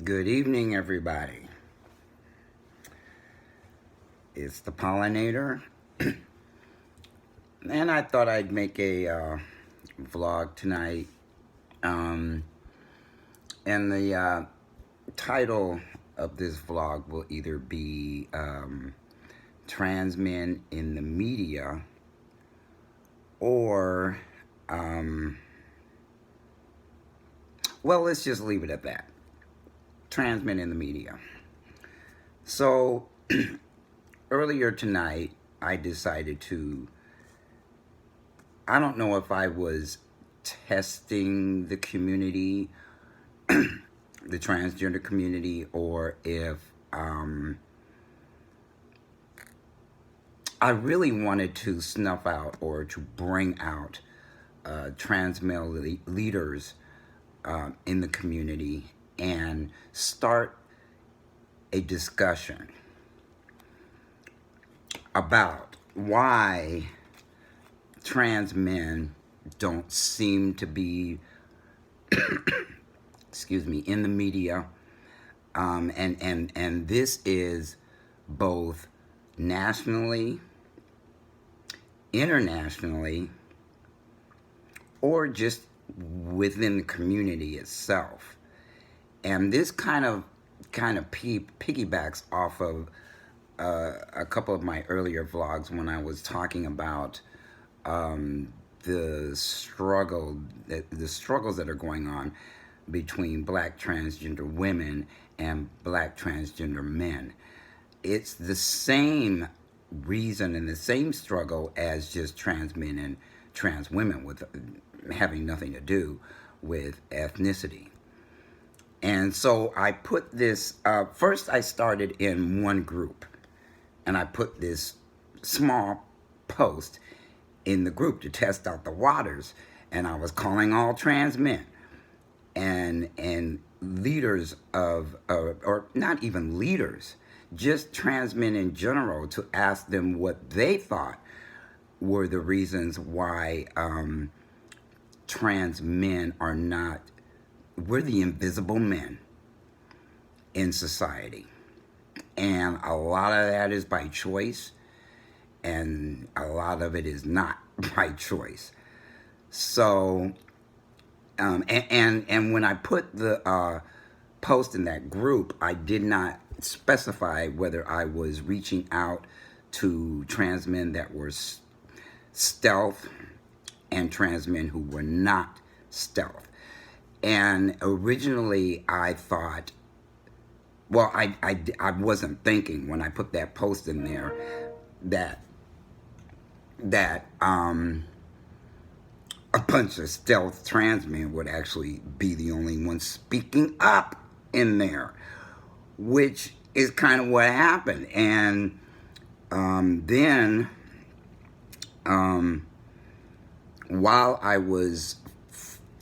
Good evening, everybody. It's the pollinator, and I thought I'd make a vlog tonight. Um, and the title of this vlog will either be Trans Men in the Media or, well, let's just leave it at that. Trans Men in the Media. So, earlier tonight, I decided to, I don't know if I was testing the community, the transgender community, or if I really wanted to snuff out or to bring out trans male leaders in the community and start a discussion about why trans men don't seem to be, excuse me, in the media. And this is both nationally, internationally, or just within the community itself. And this kind of piggybacks off of a couple of my earlier vlogs when I was talking about the struggles that are going on between black transgender women and black transgender men. It's the same reason and the same struggle as just trans men and trans women, with having nothing to do with ethnicity. And so I put this, first I started in one group, and I put this small post in the group to test out the waters, and I was calling all trans men and leaders of, or not even leaders, just trans men in general, to ask them what they thought were the reasons why trans men are not, we're the invisible men in society. And a lot of that is by choice, and a lot of it is not by choice. So, and when I put the post in that group, I did not specify whether I was reaching out to trans men that were stealth and trans men who were not stealth. And originally I thought, well, I wasn't thinking when I put that post in there that a bunch of stealth trans men would actually be the only ones speaking up in there, which is kind of what happened. And then while I was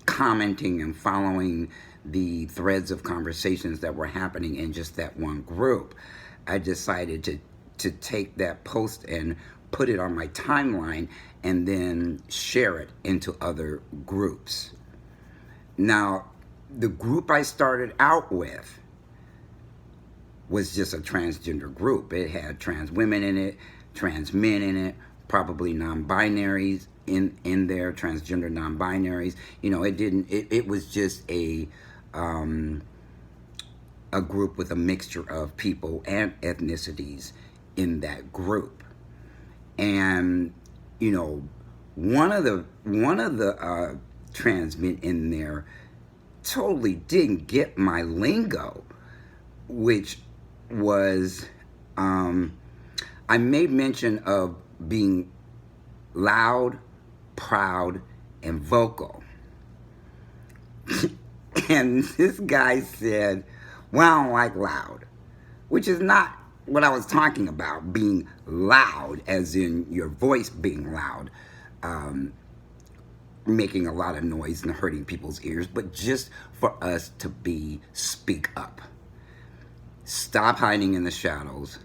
commenting and following the threads of conversations that were happening in just that one group, I decided to take that post and put it on my timeline and then share it into other groups. Now, the group I started out with was just a transgender group. It had trans women in it, trans men in it, probably non-binaries in there, transgender non-binaries. You know, it was just a group with a mixture of people and ethnicities in that group. And you know, one of the trans men in there totally didn't get my lingo, which was I made mention of being loud, proud, and vocal. And this guy said, well, I don't like loud, which is not what I was talking about, being loud as in your voice being loud, making a lot of noise and hurting people's ears, but just for us to speak up. Stop hiding in the shadows.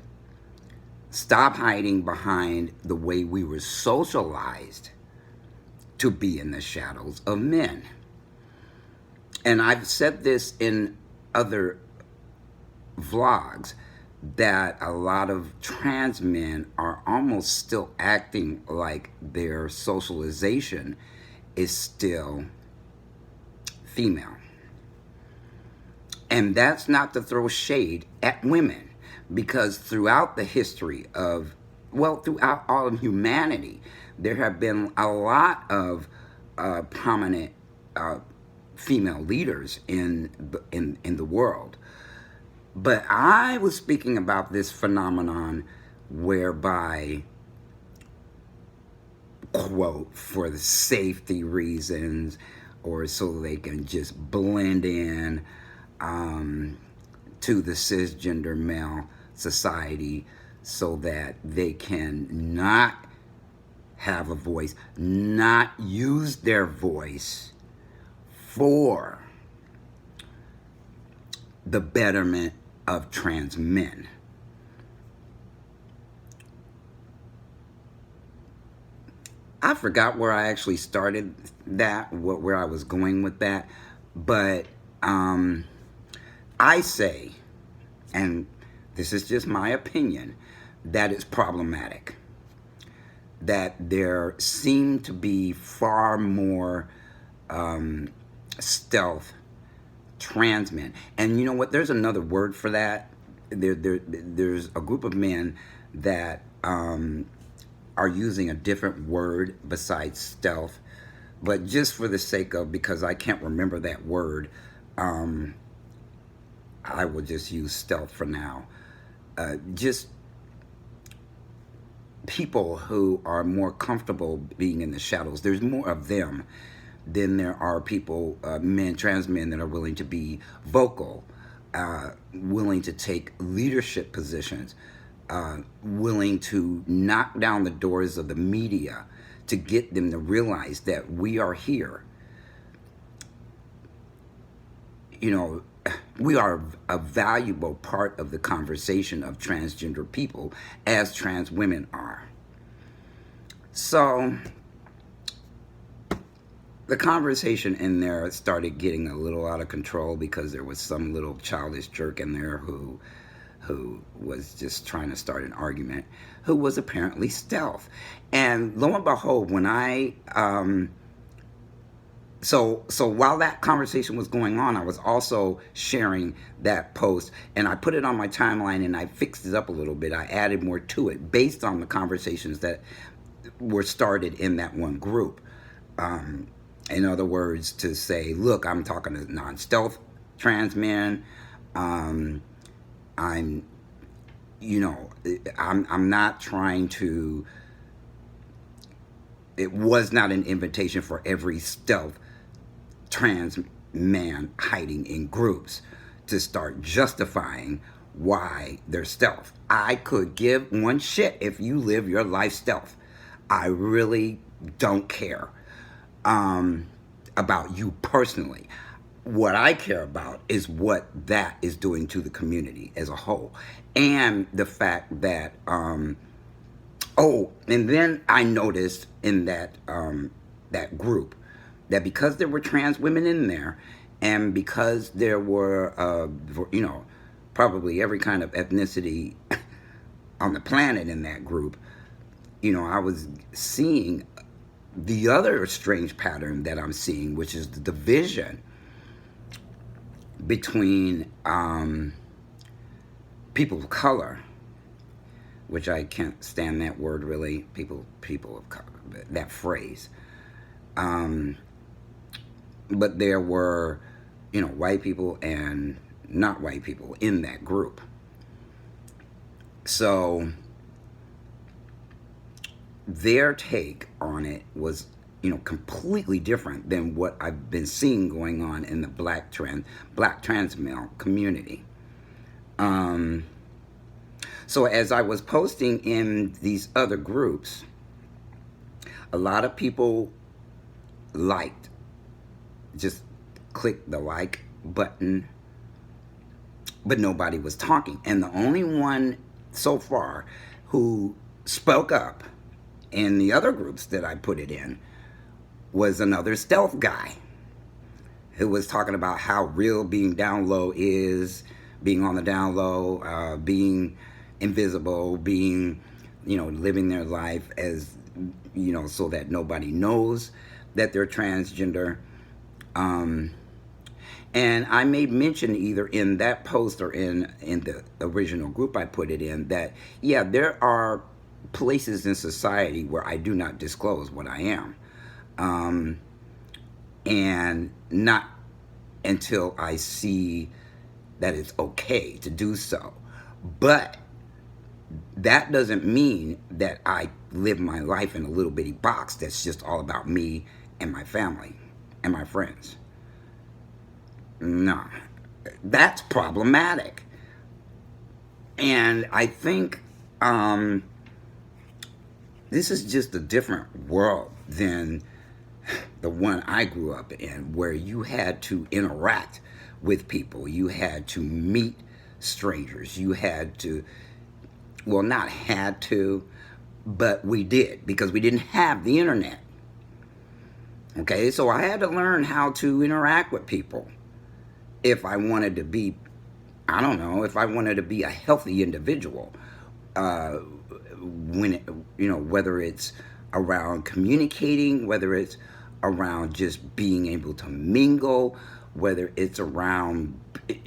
Stop hiding behind the way we were socialized to be in the shadows of men. And I've said this in other vlogs that a lot of trans men are almost still acting like their socialization is still female. And that's not to throw shade at women, because throughout the history of, well, throughout all of humanity, there have been a lot of prominent female leaders in the world. But I was speaking about this phenomenon whereby, quote, for the safety reasons, or so they can just blend in to the cisgender male society, so that they can not have a voice, not use their voice for the betterment of trans men. I forgot where I actually started that, where I was going with that, but I say, and this is just my opinion, that it's problematic. That there seem to be far more stealth trans men. And you know what? There's another word for that. There's a group of men that are using a different word besides stealth. But just for the sake of, because I can't remember that word, I will just use stealth for now. Just people who are more comfortable being in the shadows. There's more of them than there are people, trans men, that are willing to be vocal, willing to take leadership positions, willing to knock down the doors of the media to get them to realize that we are here. You know, we are a valuable part of the conversation of transgender people, as trans women are. So the conversation in there started getting a little out of control, because there was some little childish jerk in there who was just trying to start an argument, who was apparently stealth. And lo and behold, when I so while that conversation was going on, I was also sharing that post, and I put it on my timeline, and I fixed it up a little bit. I added more to it based on the conversations that were started in that one group. In other words, to say, look, I'm talking to non-stealth trans men. I'm not trying to, it was not an invitation for every stealth trans man hiding in groups to start justifying why they're stealth. I could give one shit if you live your life stealth. I really don't care about you personally. What I care about is what that is doing to the community as a whole. And the fact that, and then I noticed in that group that because there were trans women in there, and because there were, probably every kind of ethnicity on the planet in that group, I was seeing the other strange pattern that I'm seeing, which is the division between people of color, which I can't stand that word really, people of color, that phrase. But there were, white people and not white people in that group. So their take on it was, completely different than what I've been seeing going on in the black trans male community. So as I was posting in these other groups, a lot of people liked, just clicked the like button, but nobody was talking. And the only one so far who spoke up in the other groups that I put it in was another stealth guy. who was talking about how real being down low is, being on the down low, being invisible, being, living their life as, so that nobody knows that they're transgender. Um, and I made mention either in that post or in the original group I put it in that, yeah, there are places in society where I do not disclose what I am. And not until I see that it's okay to do so. But that doesn't mean that I live my life in a little bitty box that's just all about me and my family and my friends. No, that's problematic. And I think this is just a different world than the one I grew up in, where you had to interact with people. You had to meet strangers. You had to, well, not had to, but we did, because we didn't have the internet. Okay, so I had to learn how to interact with people if I wanted to be, I don't know, if I wanted to be a healthy individual. When it, whether it's around communicating, whether it's around just being able to mingle, whether it's around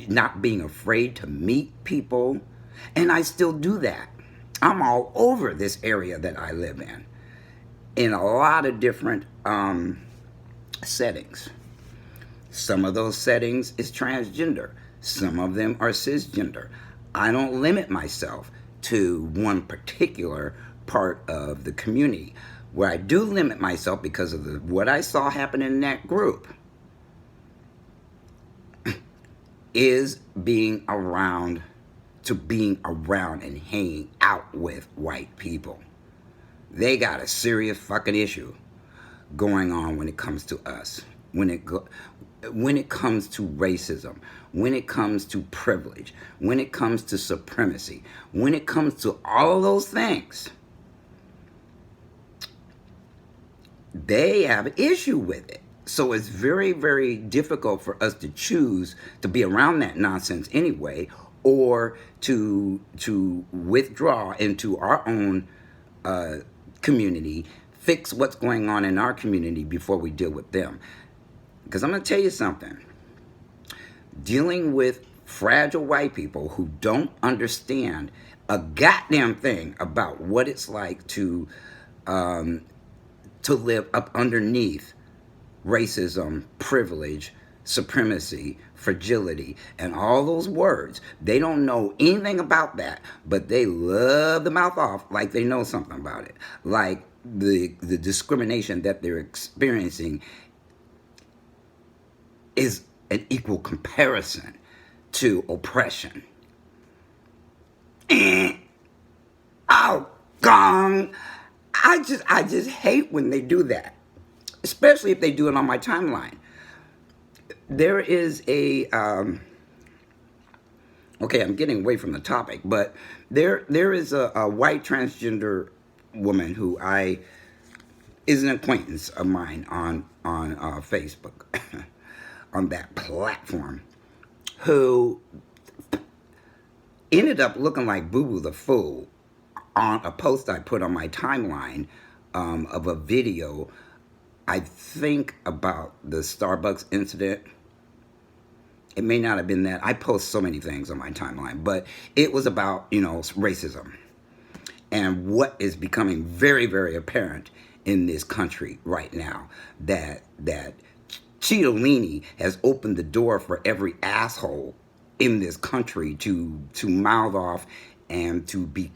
not being afraid to meet people. And I still do that. I'm all over this area that I live in a lot of different settings. Some of those settings is transgender. Some of them are cisgender. I don't limit myself to one particular part of the community. Where I do limit myself because of what I saw happen in that group is being around and hanging out with white people. They got a serious fucking issue going on when it comes to us. When it comes to racism, when it comes to privilege, when it comes to supremacy, when it comes to all of those things, they have an issue with it. So it's very, very difficult for us to choose to be around that nonsense anyway, or to withdraw into our own community, fix what's going on in our community before we deal with them. Because I'm going to tell you something. Dealing with fragile white people who don't understand a goddamn thing about what it's like to live up underneath racism, privilege, supremacy, fragility, and all those words. They don't know anything about that, but they love the mouth off like they know something about it. Like the discrimination that they're experiencing is an equal comparison to oppression. Oh, gong. I just hate when they do that, especially if they do it on my timeline. There is a okay, I'm getting away from the topic, but there is a white transgender woman who is an acquaintance of mine on Facebook, on that platform, who ended up looking like Boo Boo the Fool on a post I put on my timeline of a video, I think about the Starbucks incident. It may not have been that. I post so many things on my timeline, but it was about, racism and what is becoming very, very apparent in this country right now, that Cittadini has opened the door for every asshole in this country to mouth off and to be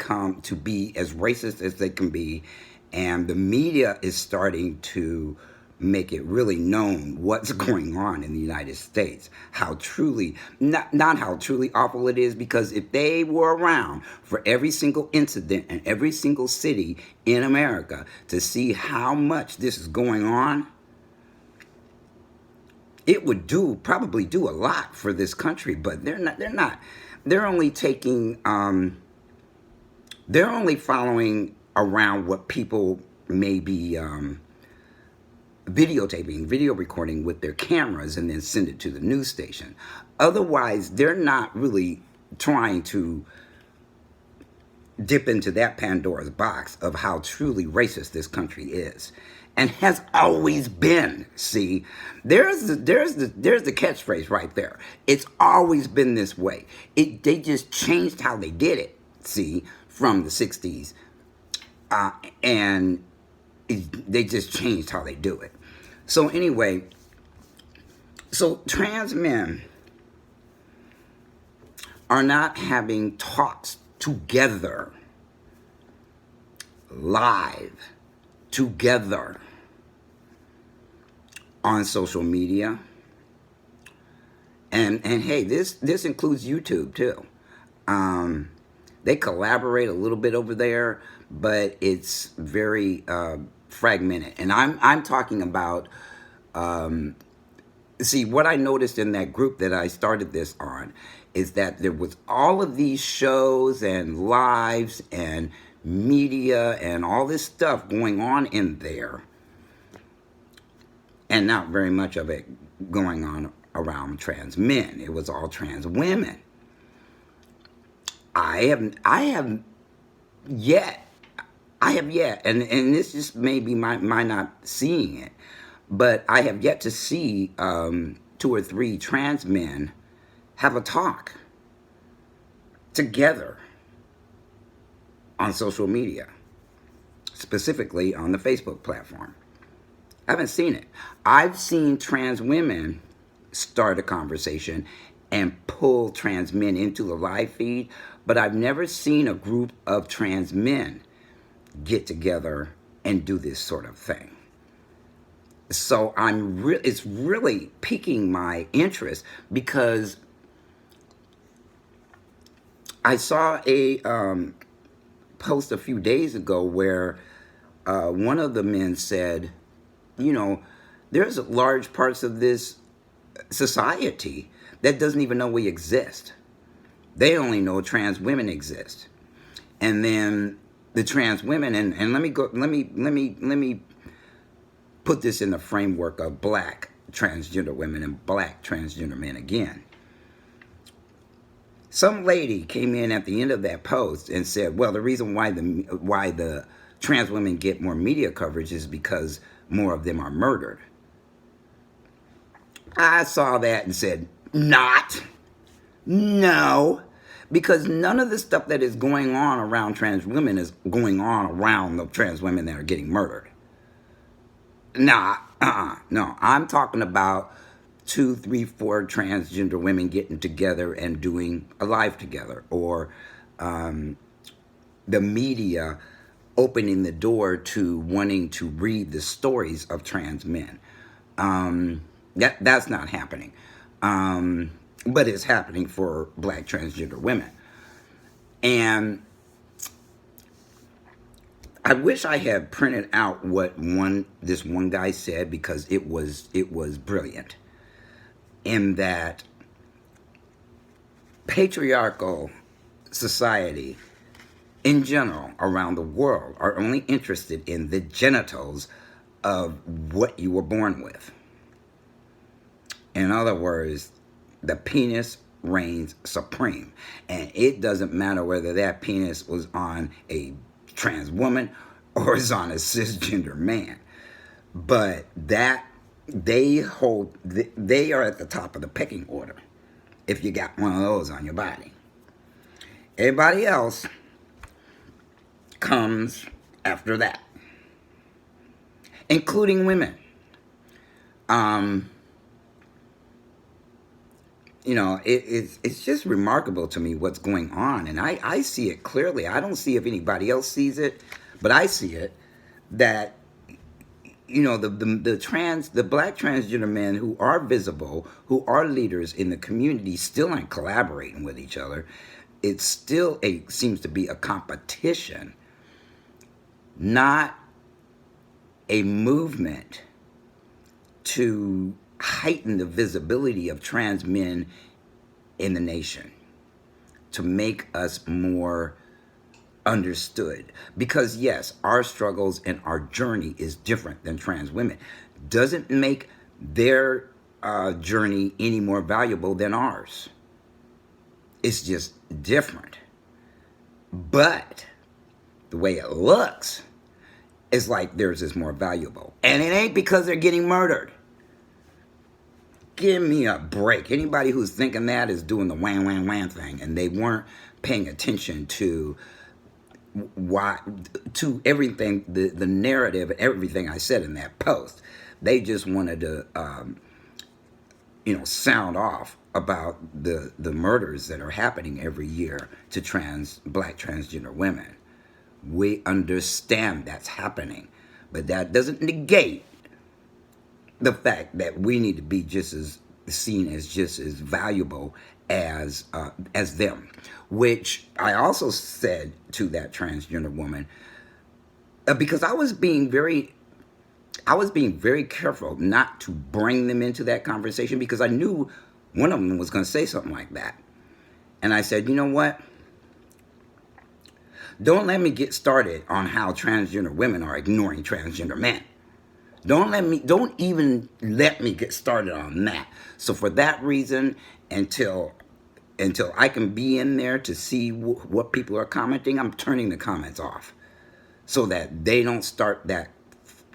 as racist as they can be. And the media is starting to make it really known what's going on in the United States. How truly, not how truly awful it is, because if they were around for every single incident in every single city in America to see how much this is going on, it would probably do a lot for this country. But they're not. They're only taking, they're only following around what people may be videotaping, video recording with their cameras and then send it to the news station. Otherwise, they're not really trying to dip into that Pandora's box of how truly racist this country is and has always been. See, there's the catchphrase right there. It's always been this way. They just changed how they did it. See, from the 60s, and they just changed how they do it. So anyway, so trans men are not having talks together, live, together on social media. And hey, this includes YouTube too. They collaborate a little bit over there, but it's very fragmented. And I'm talking about, see, what I noticed in that group that I started this on is that there was all of these shows and lives and media and all this stuff going on in there, and not very much of it going on around trans men. It was all trans women. I have yet, and this just may be my not seeing it, but I have yet to see 2 or 3 trans men have a talk together on social media, specifically on the Facebook platform. I haven't seen it. I've seen trans women start a conversation and pull trans men into the live feed, but I've never seen a group of trans men get together and do this sort of thing. So it's really piquing my interest, because I saw a post a few days ago where one of the men said, you know, there's large parts of this society that doesn't even know we exist. They only know trans women exist. And then the trans women, and let me put this in the framework of black transgender women and black transgender men again. Some lady came in at the end of that post and said, well, the reason why the trans women get more media coverage is because more of them are murdered. I saw that and said, no, because none of the stuff that is going on around trans women is going on around the trans women that are getting murdered. No, I'm talking about 2, 3, 4 transgender women getting together and doing a live together, or the media opening the door to wanting to read the stories of trans men. That's not happening. But it's happening for black transgender women. And I wish I had printed out what this one guy said, because it was brilliant. In that patriarchal society in general around the world are only interested in the genitals of what you were born with. In other words, the penis reigns supreme. And it doesn't matter whether that penis was on a trans woman or is on a cisgender man. But that they are at the top of the pecking order if you got one of those on your body. Everybody else comes after that, including women. It's just remarkable to me what's going on, and I see it clearly. I don't see if anybody else sees it, but I see it, that the black transgender men who are visible, who are leaders in the community, still aren't collaborating with each other. It still seems to be a competition, not a movement to heighten the visibility of trans men in the nation, to make us more understood. Because yes, our struggles and our journey is different than trans women. doesn't make their journey any more valuable than ours. It's just different. But the way it looks, it's like theirs is more valuable. And it ain't because they're getting murdered. Give me a break. Anybody who's thinking that is doing the wham, wham, wham thing, and they weren't paying attention to everything, the narrative, everything I said in that post. They just wanted to, sound off about the murders that are happening every year to black transgender women. We understand that's happening, but that doesn't negate the fact that we need to be just as seen as just as valuable as them, which I also said to that transgender woman, because I was being very careful not to bring them into that conversation, because I knew one of them was going to say something like that. And I said, you know what? Don't let me get started on how transgender women are ignoring transgender men. Don't even let me get started on that. So for that reason, until I can be in there to see what people are commenting, I'm turning the comments off, so that they don't start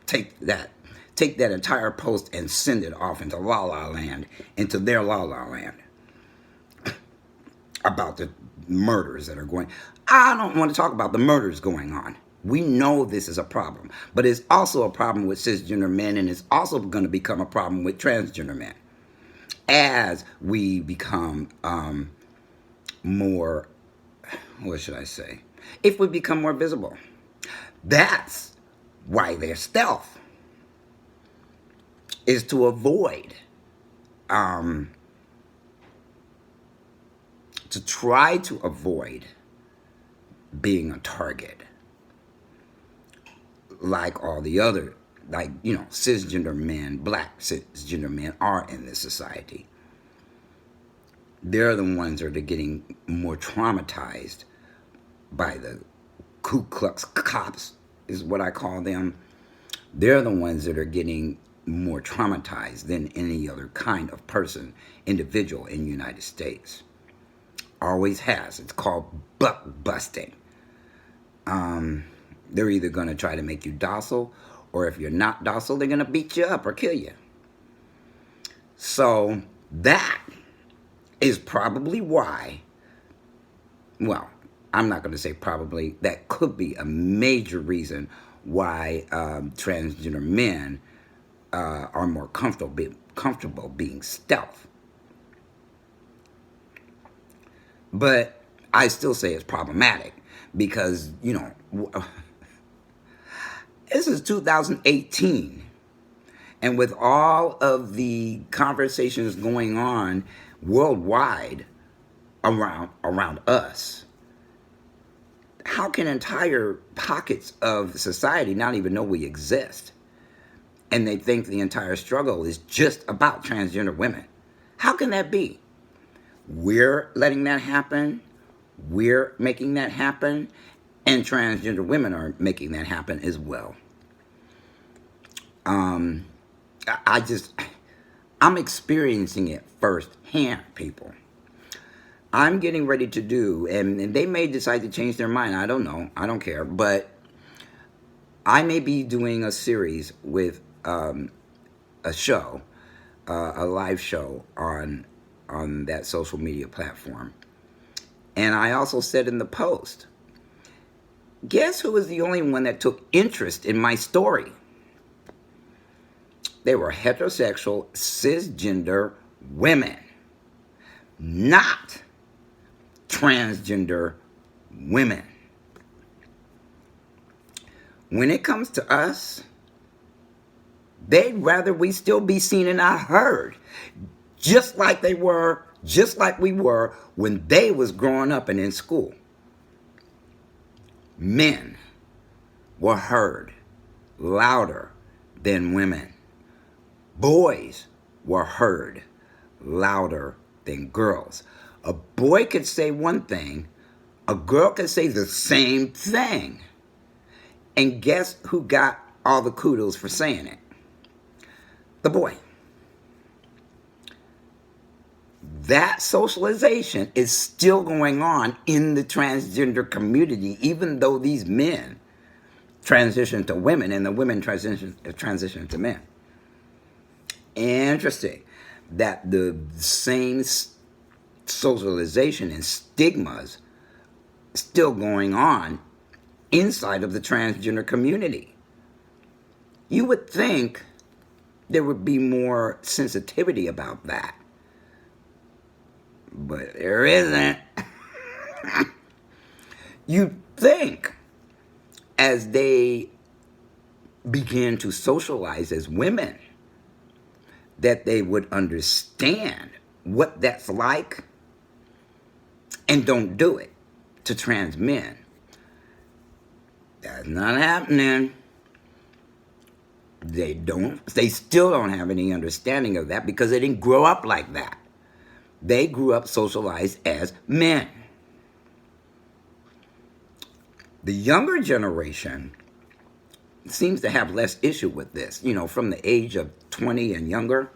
take that entire post and send it off into la la land, into their la la land, about the murders that are going. I don't want to talk about the murders going on. We know this is a problem, but it's also a problem with cisgender men, and it's also going to become a problem with transgender men as we become more, what should I say? If we become more visible. That's why they're stealth, is to avoid, to try to avoid being a target, like all the other, cisgender men, black cisgender men are in this society. They're the ones that are getting more traumatized by the Ku Klux cops, is what I call them. They're the ones that are getting more traumatized than any other kind of person, individual in the United States. Always has. It's called buck busting. They're either going to try to make you docile, or if you're not docile, they're going to beat you up or kill you. So that is probably why, well, I'm not going to say probably, that could be a major reason why transgender men are more comfortable being stealth. But I still say it's problematic, because, this is 2018. And with all of the conversations going on worldwide around us, how can entire pockets of society not even know we exist? And they think the entire struggle is just about transgender women. How can that be? We're letting that happen. We're making that happen. And transgender women are making that happen as well. I'm experiencing it firsthand, people. I'm getting ready to do, and they may decide to change their mind. I don't know. I don't care. But I may be doing a series with a show, a live show on that social media platform. And I also said in the post, guess who was the only one that took interest in my story? They were heterosexual, cisgender women, not transgender women. When it comes to us, they'd rather we still be seen and not heard, just like we were when they was growing up and in school. Men were heard louder than women. Boys were heard louder than girls. A boy could say one thing, a girl could say the same thing. And guess who got all the kudos for saying it? the boy. That socialization is still going on in the transgender community, even though these men transition to women and the women transition to men. Interesting that the same socialization and stigmas still going on inside of the transgender community. You would think there would be more sensitivity about that, but there isn't. You'd think as they begin to socialize as women that they would understand what that's like and don't do it to trans men. That's not happening. They still don't have any understanding of that because they didn't grow up like that. They grew up socialized as men. The younger generation seems to have less issue with this. You know, from the age of 20 and younger,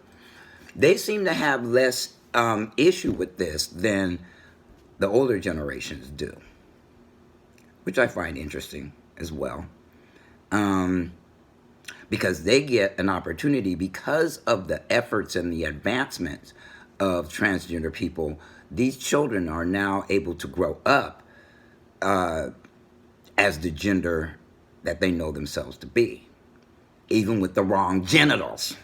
they seem to have less issue with this than the older generations do, which I find interesting as well. Because they get an opportunity because of the efforts and the advancements of transgender people. These children are now able to grow up as the gender that they know themselves to be, even with the wrong genitals.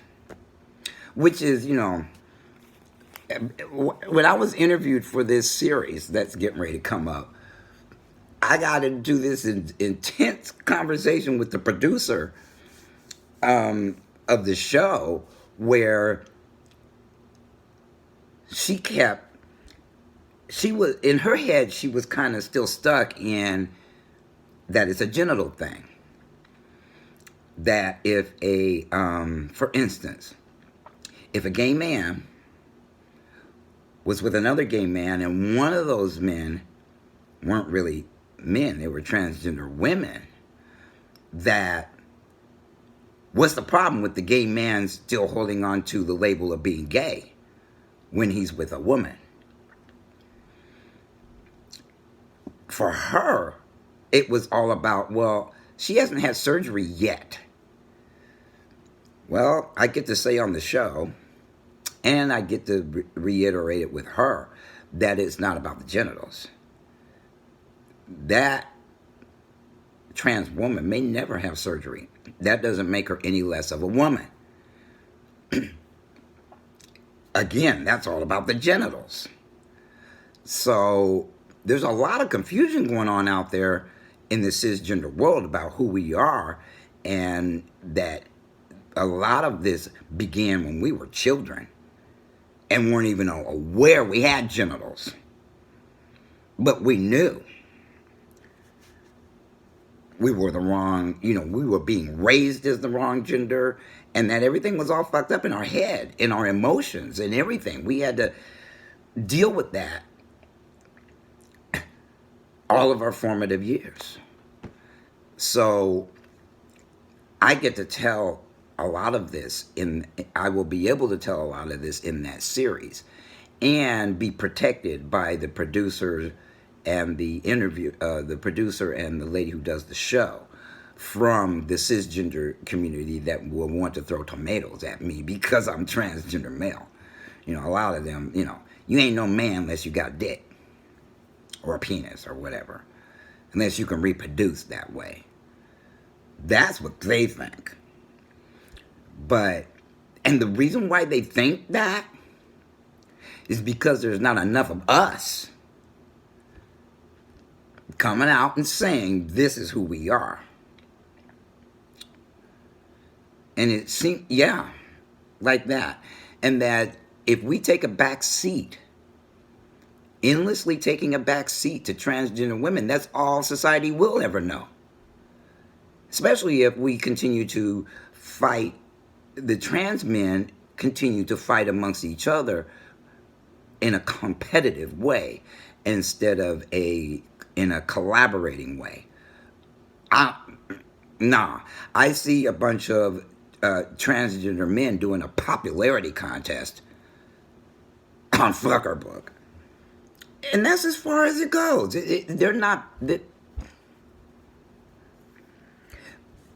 Which is, you know, when I was interviewed for this series that's getting ready to come up, I got into this intense conversation with the producer of the show, where she was, in her head, she was kind of still stuck in that it's a genital thing. That if for instance, if a gay man was with another gay man and one of those men weren't really men, they were transgender women, that what's the problem with the gay man still holding on to the label of being gay when he's with a woman? For her, it was all about, well, she hasn't had surgery yet. Well, I get to say on the show, and I get to reiterate it with her, that it's not about the genitals. That trans woman may never have surgery. That doesn't make her any less of a woman. Again, that's all about the genitals. So there's a lot of confusion going on out there in the cisgender world about who we are, and that a lot of this began when we were children and weren't even aware we had genitals. But we knew we were the wrong, you know, we were being raised as the wrong gender, and that everything was all fucked up in our head, in our emotions and everything. We had to deal with that all of our formative years. So I get to tell a lot of this I will be able to tell a lot of this in that series, and be protected by the producer and the producer and the lady who does the show from the cisgender community that will want to throw tomatoes at me because I'm transgender male. You know, a lot of them, you know, you ain't no man unless you got a dick or a penis or whatever, unless you can reproduce that way. That's what they think. And the reason why they think that is because there's not enough of us coming out and saying this is who we are. And it seems, yeah, like that. And that if we take a back seat, endlessly taking a back seat to transgender women, that's all society will ever know. Especially if we continue to fight, the trans men continue to fight amongst each other in a competitive way instead of in a collaborating way. I see a bunch of transgender men doing a popularity contest on Fucker Book. And that's as far as it goes. They're not...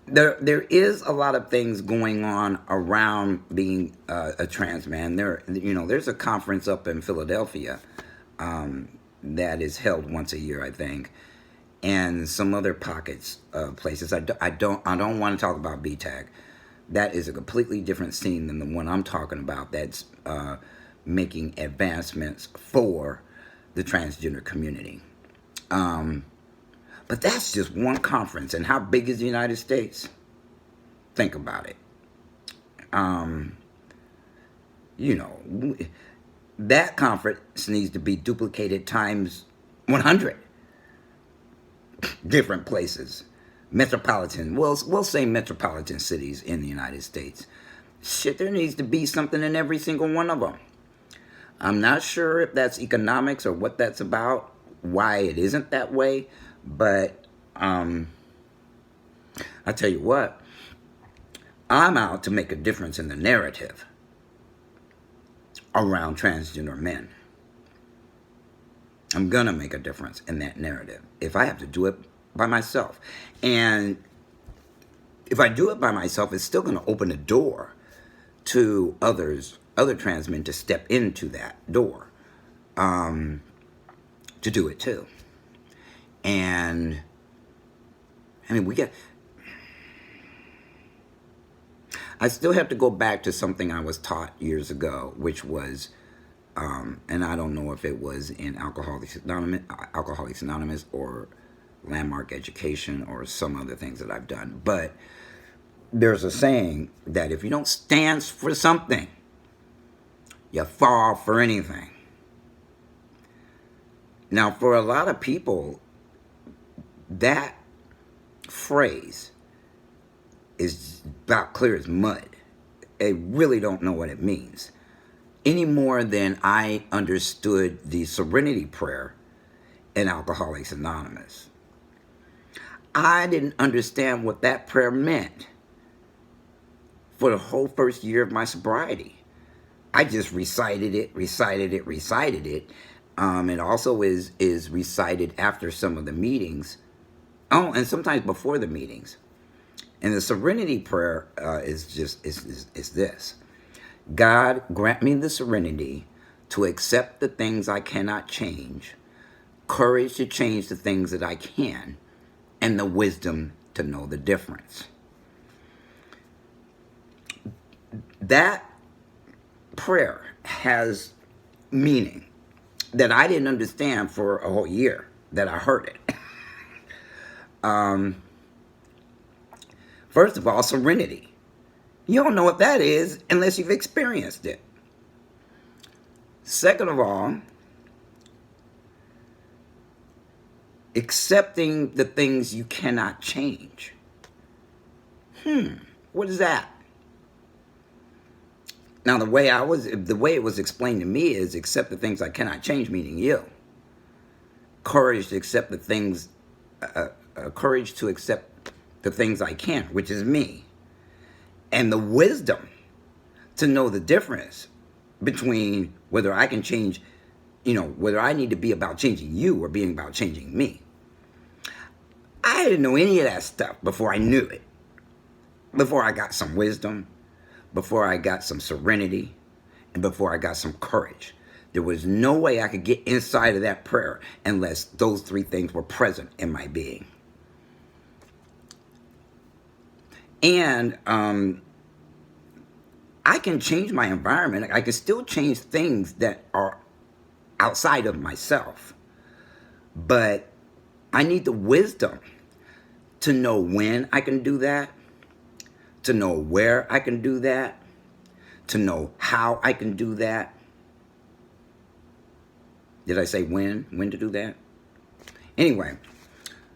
There is a lot of things going on around being a trans man. There's a conference up in Philadelphia that is held once a year, I think, and some other pockets of places. I don't want to talk about BTAG. That is a completely different scene than the one I'm talking about. That's making advancements for the transgender community. But that's just one conference. And how big is the United States? Think about it. That conference needs to be duplicated times 100 different places. We'll say metropolitan cities in the United States. Shit, there needs to be something in every single one of them. I'm not sure if that's economics or what that's about, why it isn't that way. But I tell you what, I'm out to make a difference in the narrative around transgender men. I'm gonna make a difference in that narrative if I have to do it by myself. And if I do it by myself, it's still gonna open a door to other trans men to step into that door to do it too. And I mean, I still have to go back to something I was taught years ago, which was, and I don't know if it was in Alcoholics Anonymous or Landmark Education or some other things that I've done. But there's a saying that if you don't stand for something, you fall for anything. Now, for a lot of people, that phrase is about clear as mud. They really don't know what it means. Any more than I understood the serenity prayer in Alcoholics Anonymous. I didn't understand what that prayer meant for the whole first year of my sobriety. I just recited it. It also is recited after some of the meetings. Oh, and sometimes before the meetings. And the serenity prayer is this. God, grant me the serenity to accept the things I cannot change, courage to change the things that I can, and the wisdom to know the difference. That prayer has meaning that I didn't understand for a whole year that I heard it. First of all, serenity. You don't know what that is unless you've experienced it. Second of all, accepting the things you cannot change. What is that? Now, the way it was explained to me is accept the things I cannot change, meaning you. Courage to accept the things, courage to accept the things I can, which is me. And the wisdom to know the difference between whether I can change, whether I need to be about changing you or being about changing me. I didn't know any of that stuff before I knew it. Before I got some wisdom, before I got some serenity, and before I got some courage. There was no way I could get inside of that prayer unless those three things were present in my being. And I can change my environment. I can still change things that are outside of myself. But I need the wisdom to know when I can do that, to know where I can do that, to know how I can do that. Did I say when to do that? Anyway,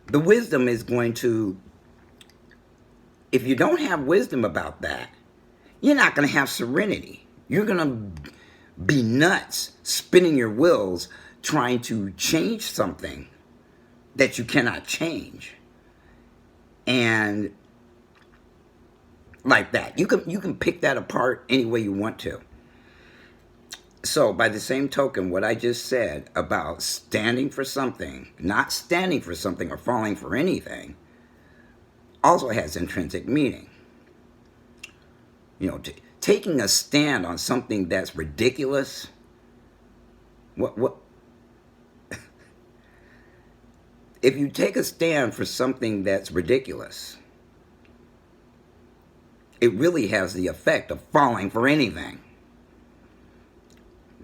the wisdom is going to, if you don't have wisdom about that, you're not going to have serenity. You're going to be nuts, spinning your wheels, trying to change something that you cannot change. And like that. You can pick that apart any way you want to. So by the same token, what I just said about standing for something, not standing for something or falling for anything, also has intrinsic meaning. You know, taking a stand on something that's ridiculous. What if you take a stand for something that's ridiculous? It really has the effect of falling for anything.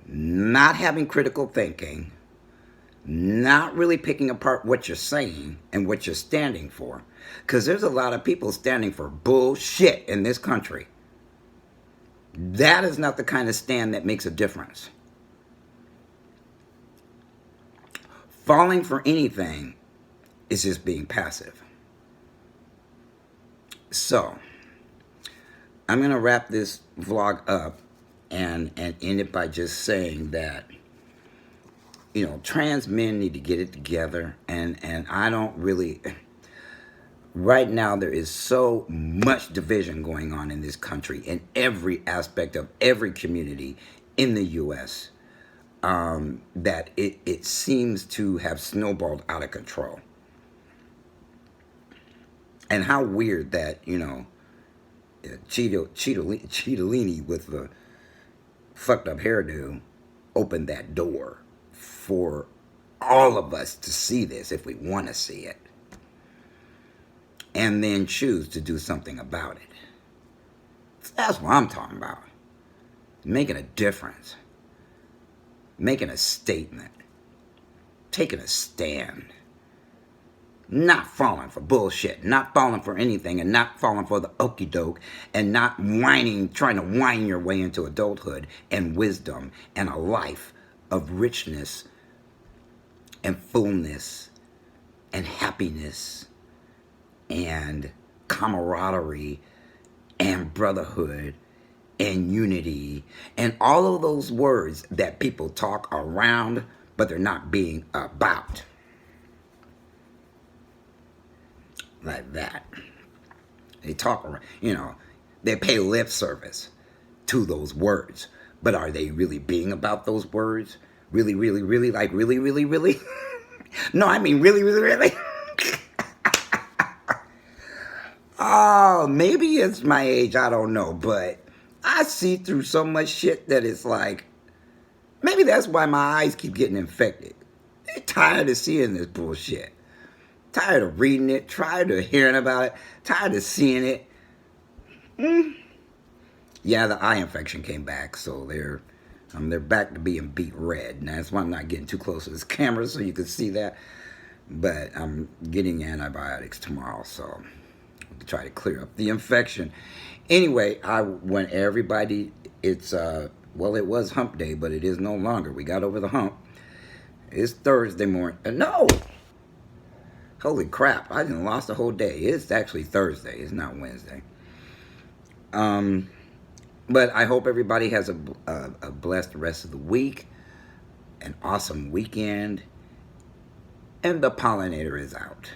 Not having critical thinking, not really picking apart what you're saying and what you're standing for. Because there's a lot of people standing for bullshit in this country. That is not the kind of stand that makes a difference. Falling for anything is just being passive. So, I'm going to wrap this vlog up and end it by just saying that, you know, trans men need to get it together. And I don't really... Right now, there is so much division going on in this country in every aspect of every community in the U.S. That it seems to have snowballed out of control. And how weird that, you know, Cheetolini with the fucked up hairdo opened that door for all of us to see this if we want to see it. And then choose to do something about it. That's what I'm talking about. Making a difference. Making a statement. Taking a stand. Not falling for bullshit. Not falling for anything. And not falling for the okie doke. And not whining, trying to whine your way into adulthood and wisdom and a life of richness and fullness and happiness and camaraderie and brotherhood and unity and all of those words that people talk around but they're not being about. Like that. They talk around, you know, they pay lip service to those words, but are they really being about those words? Really, really, really? Like really, really, really? No, I mean really, really, really? Oh, maybe it's my age, I don't know, but I see through so much shit that it's like, maybe that's why my eyes keep getting infected. I'm tired of seeing this bullshit. Tired of reading it, tired of hearing about it, tired of seeing it. Yeah, the eye infection came back, so they're back to being beet red. And that's why I'm not getting too close to this camera so you can see that. But I'm getting antibiotics tomorrow, so to try to clear up the infection. Anyway, I want everybody, it's, well, it was hump day, but it is no longer. We got over the hump. It's Thursday morning. No! Holy crap, I done lost the whole day. It's actually Thursday. It's not Wednesday. But I hope everybody has a blessed rest of the week. An awesome weekend. And the pollinator is out.